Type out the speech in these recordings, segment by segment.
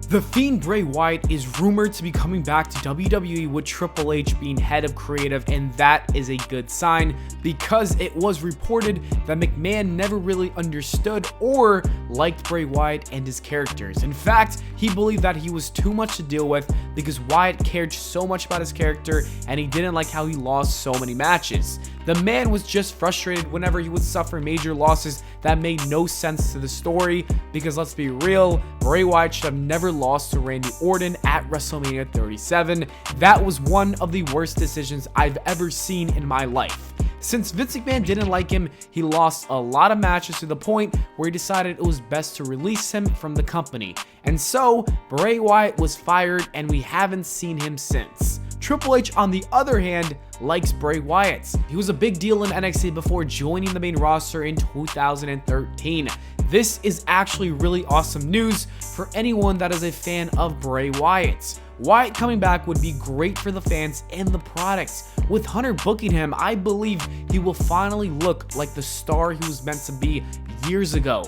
The Fiend Bray Wyatt is rumored to be coming back to WWE with Triple H being head of creative, and that is a good sign because it was reported that McMahon never really understood or liked Bray Wyatt and his characters. In fact, he believed that he was too much to deal with because Wyatt cared so much about his character and he didn't like how he lost so many matches. The man was just frustrated whenever he would suffer major losses that made no sense to the story because, let's be real, Bray Wyatt should have never lost to Randy Orton at WrestleMania 37. That was one of the worst decisions I've ever seen in my life. Since Vince McMahon didn't like him, he lost a lot of matches to the point where he decided it was best to release him from the company. And so, Bray Wyatt was fired and we haven't seen him since. Triple H, on the other hand, likes Bray Wyatt. He was a big deal in NXT before joining the main roster in 2013. This is actually really awesome news for anyone that is a fan of Bray Wyatt. Wyatt coming back would be great for the fans and the product. With Hunter booking him, I believe he will finally look like the star he was meant to be years ago.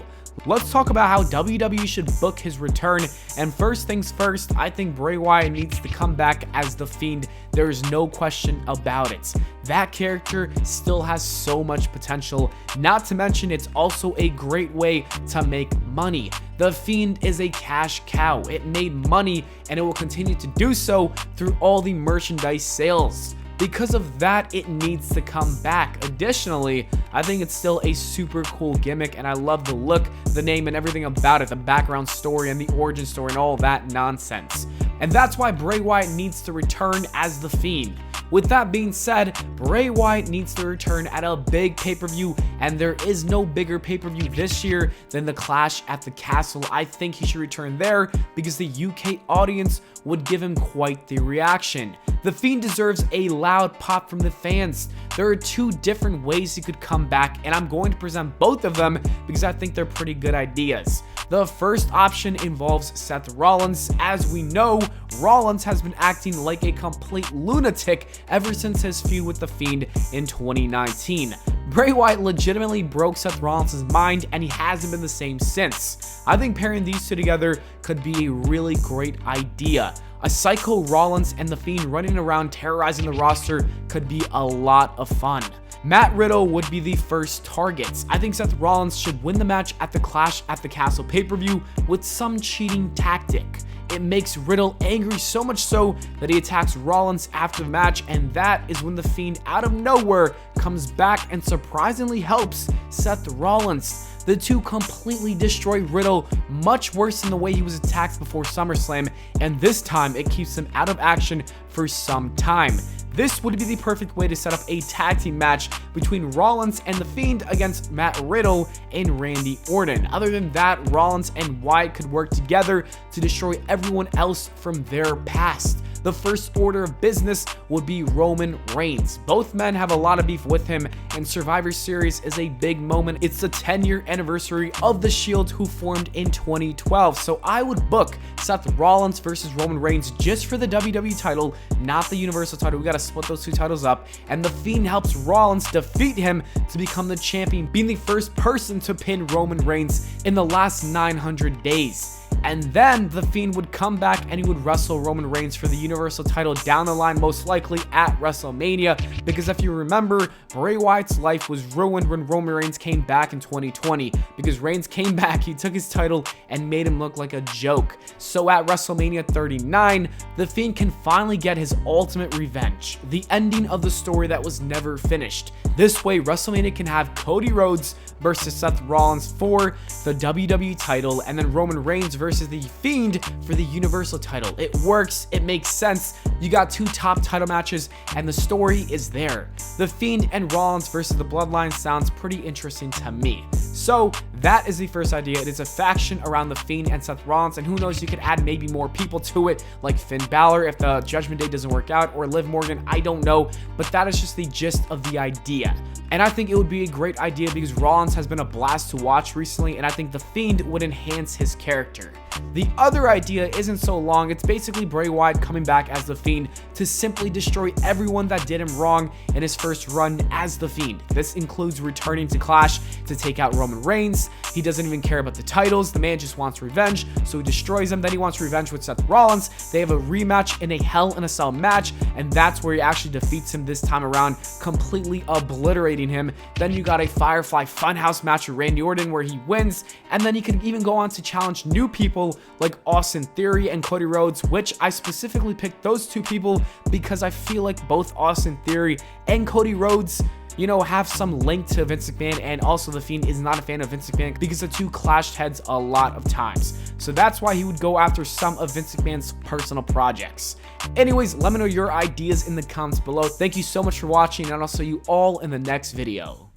Let's talk about how WWE should book his return, and first things first, I think Bray Wyatt needs to come back as The Fiend. There is no question about it. That character still has so much potential, not to mention it's also a great way to make money. The Fiend is a cash cow. It made money and it will continue to do so through all the merchandise sales. Because of that, it needs to come back. Additionally, I think it's still a super cool gimmick and I love the look, the name, and everything about it, the background story and the origin story and all that nonsense. And that's why Bray Wyatt needs to return as The Fiend. With that being said, Bray Wyatt needs to return at a big pay-per-view, and there is no bigger pay-per-view this year than the Clash at the Castle. I think he should return there because the UK audience would give him quite the reaction. The Fiend deserves a loud pop from the fans. There are two different ways he could come back, and I'm going to present both of them because I think they're pretty good ideas. The first option involves Seth Rollins. As we know, Rollins has been acting like a complete lunatic ever since his feud with The Fiend in 2019. Bray Wyatt legitimately broke Seth Rollins' mind and he hasn't been the same since. I think pairing these two together could be a really great idea. A psycho Rollins and The Fiend running around terrorizing the roster could be a lot of fun. Matt Riddle would be the first target. I think Seth Rollins should win the match at the Clash at the Castle pay-per-view with some cheating tactic. It makes Riddle angry so much so that he attacks Rollins after the match, and that is when The Fiend out of nowhere comes back and surprisingly helps Seth Rollins. The two completely destroy Riddle, much worse than the way he was attacked before SummerSlam, and this time it keeps him out of action for some time. This would be the perfect way to set up a tag team match between Rollins and The Fiend against Matt Riddle and Randy Orton. Other than that, Rollins and Wyatt could work together to destroy everyone else from their past. The first order of business would be Roman Reigns. Both men have a lot of beef with him, and Survivor Series is a big moment. It's the 10-year anniversary of The Shield, who formed in 2012. So I would book Seth Rollins versus Roman Reigns just for the WWE title, not the Universal title. We got to split those two titles up. And The Fiend helps Rollins defeat him to become the champion, being the first person to pin Roman Reigns in the last 900 days. And then The Fiend would come back and he would wrestle Roman Reigns for the Universal title down the line, most likely at WrestleMania, because if you remember, Bray Wyatt's life was ruined when Roman Reigns came back in 2020, because Reigns came back, he took his title and made him look like a joke. So at WrestleMania 39, The Fiend can finally get his ultimate revenge, the ending of the story that was never finished. This way, WrestleMania can have Cody Rhodes versus Seth Rollins for the WWE title, and then Roman Reigns versus The Fiend for the Universal title. It works, it makes sense. You got two top title matches, and the story is there. The Fiend and Rollins versus the Bloodline sounds pretty interesting to me. So that is the first idea. It is a faction around The Fiend and Seth Rollins, and who knows, you could add maybe more people to it, like Finn Balor if the Judgment Day doesn't work out, or Liv Morgan, I don't know, but that is just the gist of the idea. And I think it would be a great idea because Rollins has been a blast to watch recently, and I think The Fiend would enhance his character. The other idea isn't so long. It's basically Bray Wyatt coming back as The Fiend to simply destroy everyone that did him wrong in his first run as The Fiend. This includes returning to Clash to take out Roman Reigns, Rollins. He doesn't even care about the titles. The man just wants revenge, so he destroys him. Then he wants revenge with Seth Rollins. They have a rematch in a Hell in a Cell match, and that's where he actually defeats him this time around, completely obliterating him. Then you got a Firefly Funhouse match with Randy Orton where he wins, and then he could even go on to challenge new people like Austin Theory and Cody Rhodes, which I specifically picked those two people because I feel like both Austin Theory and Cody Rhodes, you know, have some link to Vince McMahon, and also The Fiend is not a fan of Vince McMahon because the two clashed heads a lot of times. So that's why he would go after some of Vince McMahon's personal projects. Anyways, let me know your ideas in the comments below. Thank you so much for watching, and I'll see you all in the next video.